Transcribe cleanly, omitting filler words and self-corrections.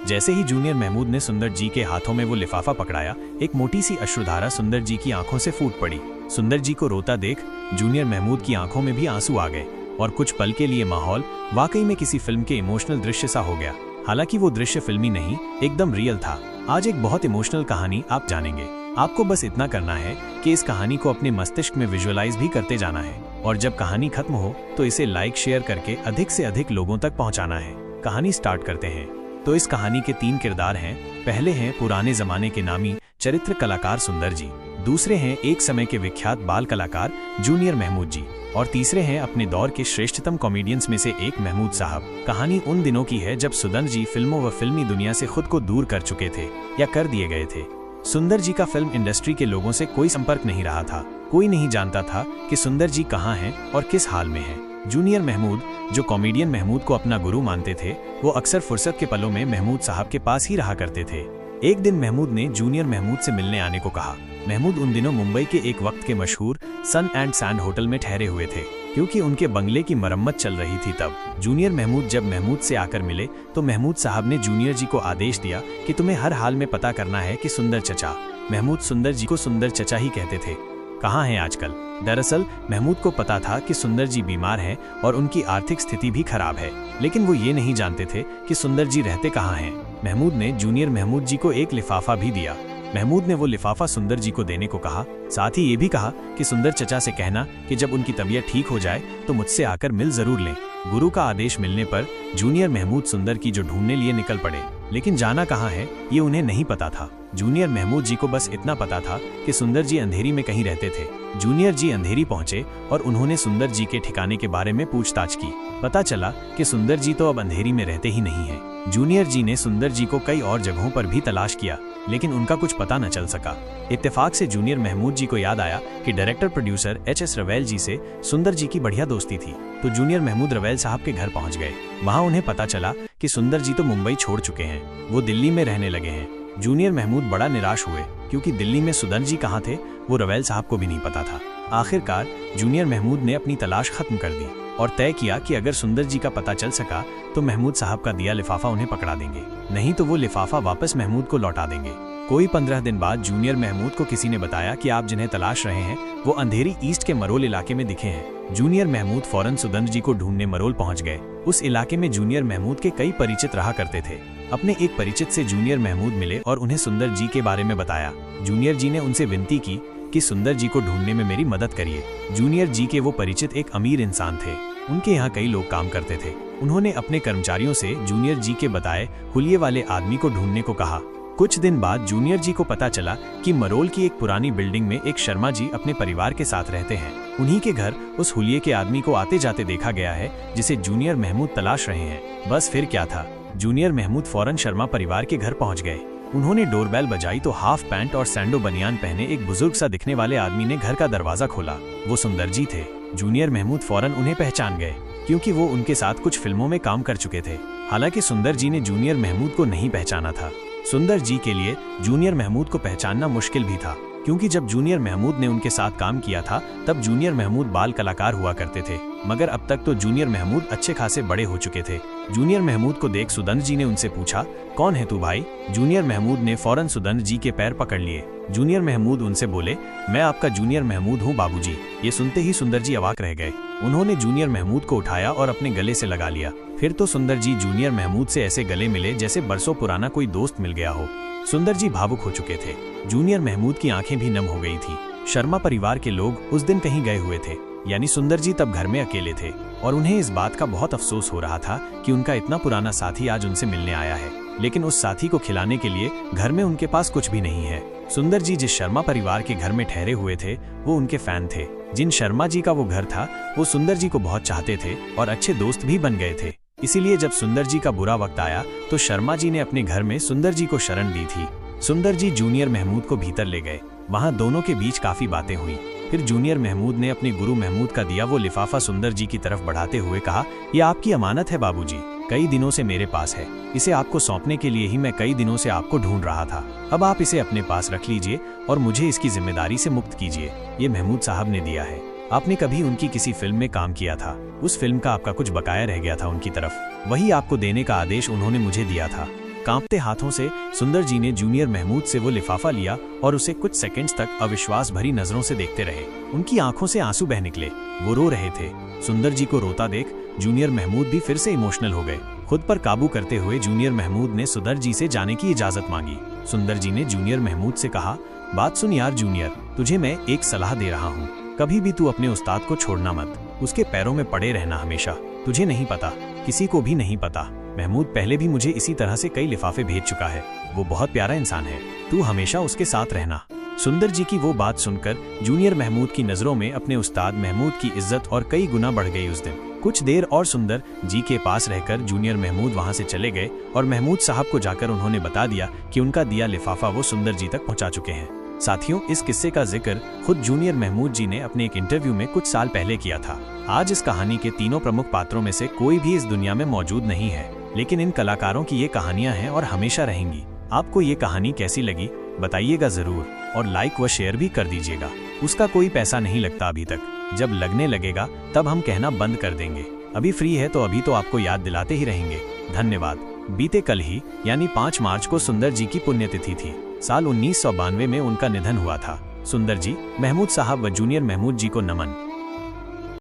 जैसे ही जूनियर महमूद ने सुंदर जी के हाथों में वो लिफाफा पकड़ाया, एक मोटी सी अश्रुधारा सुंदर जी की आंखों से फूट पड़ी। सुंदर जी को रोता देख जूनियर महमूद की आंखों में भी आंसू आ गए और कुछ पल के लिए माहौल वाकई में किसी फिल्म के इमोशनल दृश्य सा हो गया। हालांकि वो दृश्य फिल्मी नहीं, एकदम रियल था। आज एक बहुत इमोशनल कहानी आप जानेंगे। आपको बस इतना करना है कि इस कहानी को अपने मस्तिष्क में विजुअलाइज भी करते जाना है और जब कहानी खत्म हो तो इसे लाइक शेयर करके अधिक से अधिक लोगों तक पहुंचाना है। कहानी स्टार्ट करते हैं। तो इस कहानी के 3 किरदार हैं। पहले हैं पुराने जमाने के नामी चरित्र कलाकार सुंदर जी, दूसरे हैं एक समय के विख्यात बाल कलाकार जूनियर महमूद जी और तीसरे हैं अपने दौर के श्रेष्ठतम कॉमेडियंस में से एक महमूद साहब। कहानी उन दिनों की है जब सुंदर जी फिल्मों व फिल्मी दुनिया से खुद को दूर कर चुके थे या कर दिए गए थे। सुंदर जी का फिल्म इंडस्ट्री के लोगों से कोई संपर्क नहीं रहा था। कोई नहीं जानता था कि सुंदर जी कहाँ हैं और किस हाल में हैं। जूनियर महमूद, जो कॉमेडियन महमूद को अपना गुरु मानते थे, वो अक्सर फुर्सत के पलों में महमूद साहब के पास ही रहा करते थे। एक दिन महमूद ने जूनियर महमूद से मिलने आने को कहा। महमूद उन दिनों मुंबई के एक वक्त के मशहूर सन एंड सैंड होटल में ठहरे हुए थे क्योंकि उनके बंगले की मरम्मत चल रही थी तब। जूनियर महमूद जब महमूद से आकर मिले तो महमूद साहब ने जूनियर जी को आदेश दिया कि तुम्हें हर हाल में पता करना है कि सुंदर चचा। महमूद सुंदर जी को सुंदर चचा ही कहते थे। कहाँ हैं आजकल? दरअसल महमूद को पता था कि सुंदर जी बीमार हैं और उनकी आर्थिक स्थिति भी खराब है, लेकिन वो ये नहीं जानते थे कि सुंदर जी रहते कहाँ हैं। महमूद ने जूनियर महमूद जी को एक लिफाफा भी दिया। महमूद ने वो लिफाफा सुंदर जी को देने को कहा। साथ ही ये भी कहा कि सुंदर चचा से कहना कि जब उनकी तबीयत ठीक हो जाए तो मुझसे आकर मिल जरूर लें। गुरु का आदेश मिलने पर जूनियर महमूद सुंदर की जो ढूंढने लिए निकल पड़े, लेकिन जाना कहाँ है ये उन्हें नहीं पता था। जूनियर महमूद जी को बस इतना पता था कि सुंदर जी अंधेरी में कहीं रहते थे। जूनियर जी अंधेरी पहुंचे और उन्होंने सुंदर जी के ठिकाने के बारे में पूछताछ की। पता चला कि सुंदर जी तो अब अंधेरी में रहते ही नहीं हैं। जूनियर जी ने सुंदर जी को कई और जगहों पर भी तलाश किया, लेकिन उनका कुछ पता न चल सका। इत्तेफाक से जूनियर महमूद जी को याद आया कि डायरेक्टर प्रोड्यूसर एच.एस. रवेल जी से सुंदर जी की बढ़िया दोस्ती थी, तो जूनियर महमूद रवेल साहब के घर पहुंच गए। वहां उन्हें पता चला कि सुंदर जी तो मुंबई छोड़ चुके हैं, वो दिल्ली में रहने लगे हैं। जूनियर महमूद बड़ा निराश हुए क्योंकि दिल्ली में सुंदर जी कहाँ थे वो रवेल साहब को भी नहीं पता था। आखिरकार जूनियर महमूद ने अपनी तलाश खत्म कर दी और तय किया कि अगर सुंदर जी का पता चल सका तो महमूद साहब का दिया लिफाफा उन्हें पकड़ा देंगे, नहीं तो वो लिफाफा वापस महमूद को लौटा देंगे। कोई 15 दिन बाद जूनियर महमूद को किसी ने बताया कि आप जिन्हें तलाश रहे हैं वो अंधेरी ईस्ट के मरोल इलाके में दिखे हैं। जूनियर महमूद फौरन सुंदर जी को ढूंढने मरोल पहुंच गए। उस इलाके में जूनियर महमूद के कई परिचित रहा करते थे। अपने एक परिचित से जूनियर महमूद मिले और उन्हें सुंदर जी के बारे में बताया। जूनियर जी ने उनसे विनती की कि सुंदर जी को ढूंढने में मेरी मदद करिए। जूनियर जी के वो परिचित एक अमीर इंसान थे। उनके यहाँ कई लोग काम करते थे। उन्होंने अपने कर्मचारियों से जूनियर जी के बताए हुलिये वाले आदमी को ढूंढने को कहा। कुछ दिन बाद जूनियर जी को पता चला कि मरोल की एक पुरानी बिल्डिंग में एक शर्मा जी अपने परिवार के साथ रहते हैं। उन्हीं के घर उस हुलिये के आदमी को आते जाते देखा गया है जिसे जूनियर महमूद तलाश रहे हैं। बस फिर क्या था, जूनियर महमूद फौरन शर्मा परिवार के घर पहुंच गए। उन्होंने डोरबेल बजाई तो हाफ पैंट और सैंडो बनियान पहने एक बुजुर्ग सा दिखने वाले आदमी ने घर का दरवाजा खोला। वो सुंदर जी थे। जूनियर महमूद फौरन उन्हें पहचान गए क्योंकि वो उनके साथ कुछ फिल्मों में काम कर चुके थे। हालांकि सुंदर जी ने जूनियर महमूद को नहीं पहचाना था। सुंदर जी के लिए जूनियर महमूद को पहचानना मुश्किल भी था क्योंकि जब जूनियर महमूद ने उनके साथ काम किया था तब जूनियर महमूद बाल कलाकार हुआ करते थे, मगर अब तक तो जूनियर महमूद अच्छे खासे बड़े हो चुके थे। जूनियर महमूद को देख सुंदर जी ने उनसे पूछा, कौन है तू भाई? जूनियर महमूद ने फौरन सुंदर जी के पैर पकड़ लिए। जूनियर महमूद उनसे बोले, मैं आपका जूनियर महमूद हूँ बाबूजी। ये सुनते ही सुंदर जी अवाक रह गए। उन्होंने जूनियर महमूद को उठाया और अपने गले से लगा लिया। फिर तो सुंदर जी जूनियर महमूद से ऐसे गले मिले जैसे बरसों पुराना कोई दोस्त मिल गया हो। सुंदर जी भावुक हो चुके थे। जूनियर महमूद की आंखें भी नम हो गई थी। शर्मा परिवार के लोग उस दिन कहीं गए हुए थे, यानी सुंदर जी तब घर में अकेले थे और उन्हें इस बात का बहुत अफसोस हो रहा था कि उनका इतना पुराना साथी आज उनसे मिलने आया है, लेकिन उस साथी को खिलाने के लिए घर में उनके पास कुछ भी नहीं है। सुंदर जी जिस शर्मा परिवार के घर में ठहरे हुए थे वो उनके फैन थे। जिन शर्मा जी का वो घर था वो सुंदर जी को बहुत चाहते थे और अच्छे दोस्त भी बन गए थे। इसीलिए जब सुंदर जी का बुरा वक्त आया तो शर्मा जी ने अपने घर में सुंदर जी को शरण दी थी। सुंदर जी जूनियर महमूद को भीतर ले गए। वहां दोनों के बीच काफी बातें हुई। फिर जूनियर महमूद ने अपने गुरु महमूद का दिया वो लिफाफा सुंदर जी की तरफ बढ़ाते हुए कहा, ये आपकी अमानत है बाबूजी, कई दिनों से मेरे पास है। इसे आपको सौंपने के लिए ही मैं कई दिनों से आपको ढूंढ रहा था। अब आप इसे अपने पास रख लीजिए और मुझे इसकी जिम्मेदारी से मुक्त कीजिए। ये महमूद साहब ने दिया है। आपने कभी उनकी किसी फिल्म में काम किया था, उस फिल्म का आपका कुछ बकाया रह गया था उनकी तरफ, वही आपको देने का आदेश उन्होंने मुझे दिया था। कांपते हाथों से सुंदर जी ने जूनियर महमूद से वो लिफाफा लिया और उसे कुछ सेकंड्स तक अविश्वास भरी नजरों से देखते रहे। उनकी आंखों से आंसू बह निकले, वो रो रहे थे। सुंदर जी को रोता देख जूनियर महमूद भी फिर से इमोशनल हो गए। खुद पर काबू करते हुए जूनियर महमूद ने सुंदर जी से जाने की इजाजत मांगी। सुंदर जी ने जूनियर महमूद से कहा, बात सुन यार जूनियर, तुझे मैं एक सलाह दे रहा हूँ, कभी भी तू अपने उस्ताद को छोड़ना मत, उसके पैरों में पड़े रहना हमेशा। तुझे नहीं पता, किसी को भी नहीं पता, महमूद पहले भी मुझे इसी तरह से कई लिफाफे भेज चुका है। वो बहुत प्यारा इंसान है, तू हमेशा उसके साथ रहना। सुंदर जी की वो बात सुनकर जूनियर महमूद की नजरों में अपने उस्ताद महमूद की इज्जत और कई गुना बढ़ गई उस दिन। कुछ देर और सुंदर जी के पास रहकर जूनियर महमूद वहां से चले गए और महमूद साहब को जाकर उन्होंने बता दिया कि उनका दिया लिफाफा वो सुंदर जी तक पहुंचा चुके हैं। साथियों, इस किस्से का जिक्र खुद जूनियर महमूद जी ने अपने एक इंटरव्यू में कुछ साल पहले किया था। आज इस कहानी के तीनों प्रमुख पात्रों में से कोई भी इस दुनिया में मौजूद नहीं है, लेकिन इन कलाकारों की ये कहानियां हैं और हमेशा रहेंगी। आपको ये कहानी कैसी लगी बताइएगा जरूर, और लाइक व शेयर भी कर दीजिएगा। उसका कोई पैसा नहीं लगता अभी तक, जब लगने लगेगा तब हम कहना बंद कर देंगे। अभी फ्री है तो अभी तो आपको याद दिलाते ही रहेंगे। धन्यवाद। बीते कल ही यानी 5 मार्च को सुंदर जी की पुण्यतिथि थी। साल 1992 में उनका निधन हुआ था। सुंदर जी, महमूद साहब व जूनियर महमूद जी को नमन।